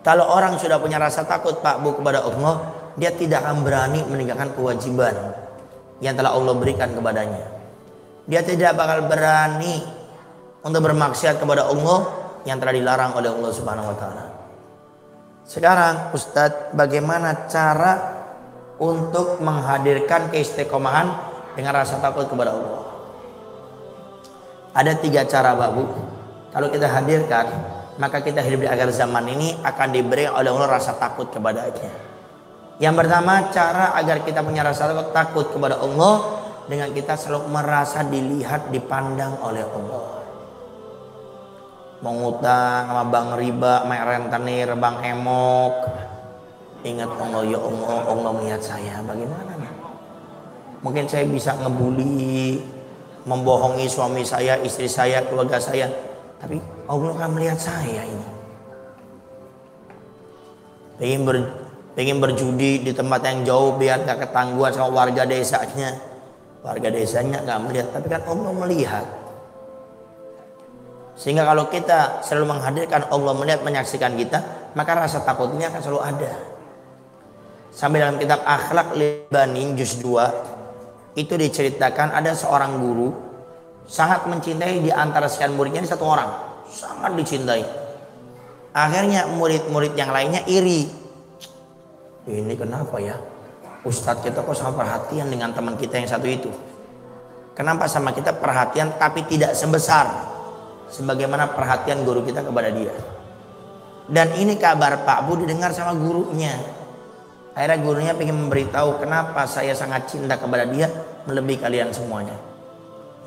Kalau orang sudah punya rasa takut Pak Bu kepada Allah, dia tidak akan berani meninggalkan kewajiban yang telah Allah berikan kepadanya. Dia tidak bakal berani untuk bermaksiat kepada Allah yang telah dilarang oleh Allah Subhanahu wa taala. Sekarang Ustadz, bagaimana cara untuk menghadirkan keistiqomahan dengan rasa takut kepada Allah? Ada 3 cara Pak Bu. Kalau kita hadirkan, maka kita hidup di akhir zaman ini akan diberi oleh Allah rasa takut kepadanya. Yang pertama, cara agar kita punya rasa takut kepada Allah dengan kita selalu merasa dilihat, dipandang oleh Allah. Mengutang sama bang riba, main rentenir, bang emok, ingat Allah, ya Allah, Allah melihat saya. Bagaimana nih? Mungkin saya bisa ngebully, membohongi suami saya, istri saya, keluarga saya, tapi Allah akan melihat saya ini. Pengen berjudi di tempat yang jauh biar gak ketangguhan sama warga desanya. Warga desanya gak melihat, tapi kan Allah melihat. Sehingga kalau kita selalu menghadirkan Allah melihat, menyaksikan kita, maka rasa takutnya akan selalu ada. Sampai dalam kitab Akhlak Libanin juz 2 itu diceritakan ada seorang guru sangat mencintai di antara sekian muridnya, satu orang sangat dicintai. Akhirnya murid-murid yang lainnya iri. Ini kenapa ya? Ustadz kita kok sangat perhatian dengan teman kita yang satu itu. Kenapa sama kita perhatian tapi tidak sebesar sebagaimana perhatian guru kita kepada dia? Dan ini kabar Pak Bu didengar sama gurunya. Akhirnya gurunya ingin memberitahu kenapa saya sangat cinta kepada dia melebihi kalian semuanya.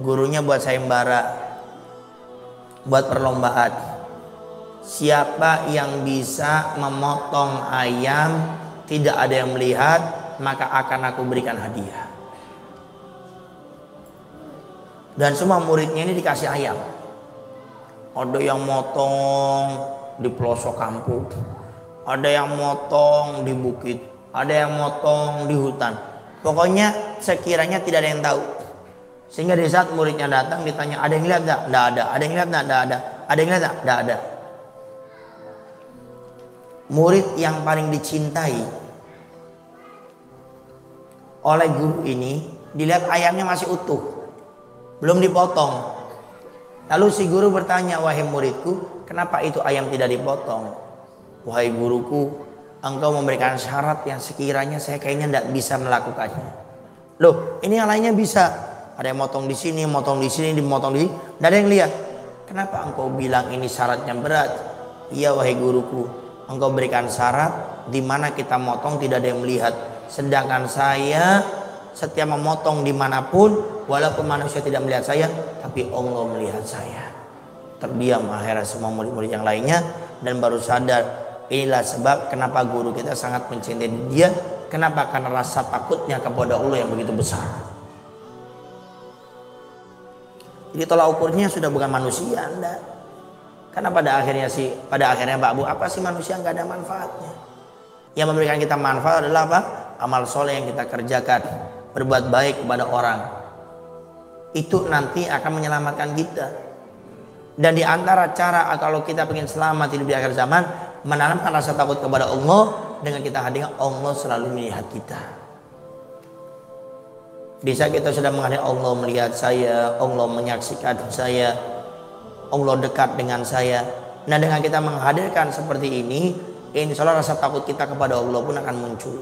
Gurunya buat sayembara, buat perlombaan. Siapa yang bisa memotong ayam tidak ada yang melihat, maka akan aku berikan hadiah. Dan semua muridnya ini dikasih ayam. Ada yang motong di pelosok kampung, ada yang motong di bukit, ada yang motong di hutan. Pokoknya sekiranya tidak ada yang tahu. Sehingga di saat muridnya datang ditanya, ada yang lihat enggak? Enggak ada. Ada yang lihat enggak? Enggak ada. Ada yang lihat enggak? Enggak ada. Murid yang paling dicintai oleh guru ini dilihat ayamnya masih utuh, belum dipotong. Lalu si guru bertanya, wahai muridku, kenapa itu ayam tidak dipotong? Wahai guruku, engkau memberikan syarat yang sekiranya saya kayaknya tidak bisa melakukannya. Loh, ini yang lainnya bisa. Ada yang motong di sini, motong di sini, dimotong di sini. Tidak ada yang lihat. Kenapa engkau bilang ini syaratnya berat? Iya wahai guruku, engkau berikan syarat di mana kita motong tidak ada yang melihat. Sedangkan saya setiap memotong dimanapun, walaupun manusia tidak melihat saya, tapi Allah melihat saya. Terdiam akhirnya semua murid-murid yang lainnya dan baru sadar. Inilah sebab kenapa guru kita sangat mencintai dia. Kenapa? Karena rasa takutnya kepada Allah yang begitu besar. Jadi tolak ukurnya sudah bukan manusia, enggak. Karena pada akhirnya Pak Bu, apa sih manusia nggak ada manfaatnya? Yang memberikan kita manfaat adalah apa? Amal soleh yang kita kerjakan, berbuat baik kepada orang. Itu nanti akan menyelamatkan kita. Dan di antara cara kalau kita ingin selamat hidup di akhir zaman, menanamkan rasa takut kepada Allah dengan kita hadirkan Allah selalu melihat kita. Di saat kita sudah menghadirkan Allah melihat saya, Allah menyaksikan saya, Allah dekat dengan saya. Nah dengan kita menghadirkan seperti ini, insya Allah rasa takut kita kepada Allah pun akan muncul.